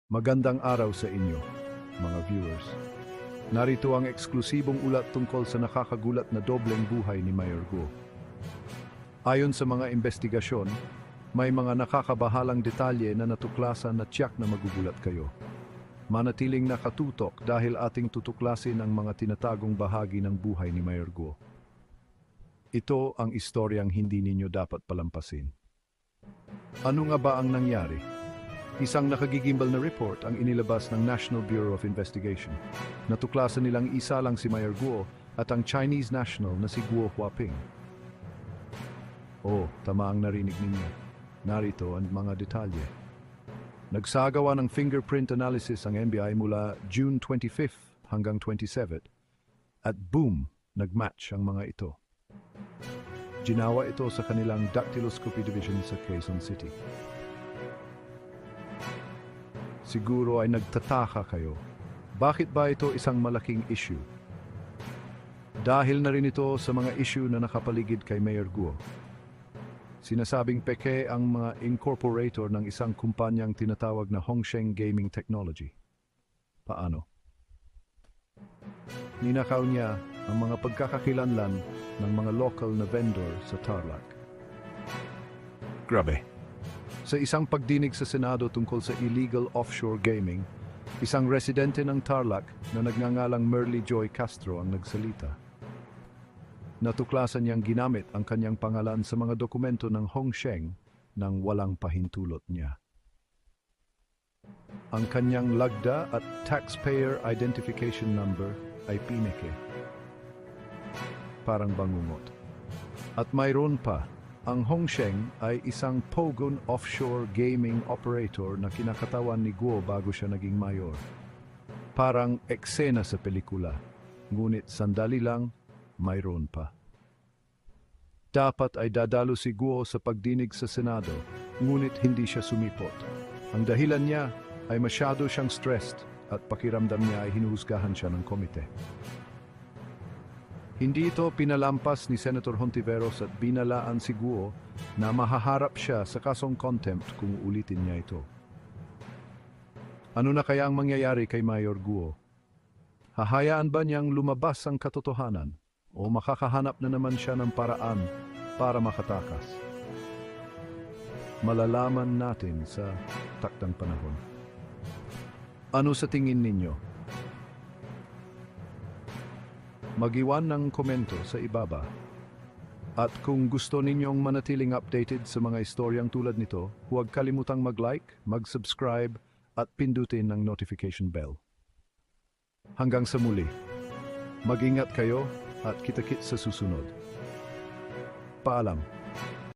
Magandang araw sa inyo, mga viewers. Narito ang eksklusibong ulat tungkol sa nakakagulat na dobleng buhay ni Mayor Guo. Ayon sa mga investigasyon, may mga nakakabahalang detalye na natuklasan na tiyak na magugulat kayo. Manatiling nakatutok dahil ating tutuklasin ang mga tinatagong bahagi ng buhay ni Mayor Guo. Ito ang istoryang hindi ninyo dapat palampasin. Ano nga ba ang nangyari? Isang nakagigimbal na report ang inilabas ng National Bureau of Investigation. Natuklasan nilang isa lang si Mayor Guo at ang Chinese national na si Guo Huaping. Tama ang narinig ninyo. Narito ang mga detalye. Nagsagawa ng fingerprint analysis ang NBI mula June 25 hanggang 27 at boom, nagmatch ang mga ito. Ginawa ito sa kanilang dactyloscopy division sa Quezon City. Siguro ay nagtataka kayo. Bakit ba ito isang malaking issue? Dahil na rin ito sa mga issue na nakapaligid kay Mayor Guo. Sinasabing peke ang mga incorporator ng isang kumpanyang tinatawag na Hongsheng Gaming Technology. Paano? Ninakaw niya ang mga pagkakakilanlan ng mga local na vendor sa Tarlac. Grabe. Sa isang pagdinig sa Senado tungkol sa illegal offshore gaming, isang residente ng Tarlac na nagngangalang Merly Joy Castro ang nagsalita. Natuklasan niyang ginamit ang kanyang pangalan sa mga dokumento ng Hongsheng nang walang pahintulot niya. Ang kanyang lagda at taxpayer identification number ay pineke. Parang bangungot. At mayroon pa, ang Hongsheng ay isang Pogon offshore gaming operator na kinakatawan ni Guo bago siya naging mayor. Parang eksena sa pelikula, ngunit sandali lang, mayroon pa. Dapat ay dadalo si Guo sa pagdinig sa Senado, ngunit hindi siya sumipot. Ang dahilan niya ay masyado siyang stressed at pakiramdam niya ay hinuhusgahan siya ng komite. Hindi ito pinalampas ni Senator Hontiveros at binalaan si Guo na mahaharap siya sa kasong contempt kung ulitin niya ito. Ano na kaya ang mangyayari kay Mayor Guo? Hahayaan ba niyang lumabas ang katotohanan o makakahanap na naman siya ng paraan para makatakas? Malalaman natin sa takdang panahon. Ano sa tingin ninyo? Mag-iwan ng komento sa ibaba. At kung gusto ninyong manatiling updated sa mga istoryang tulad nito, huwag kalimutang mag-like, mag-subscribe at pindutin ang notification bell. Hanggang sa muli, mag-ingat kayo at kita-kits sa susunod. Paalam.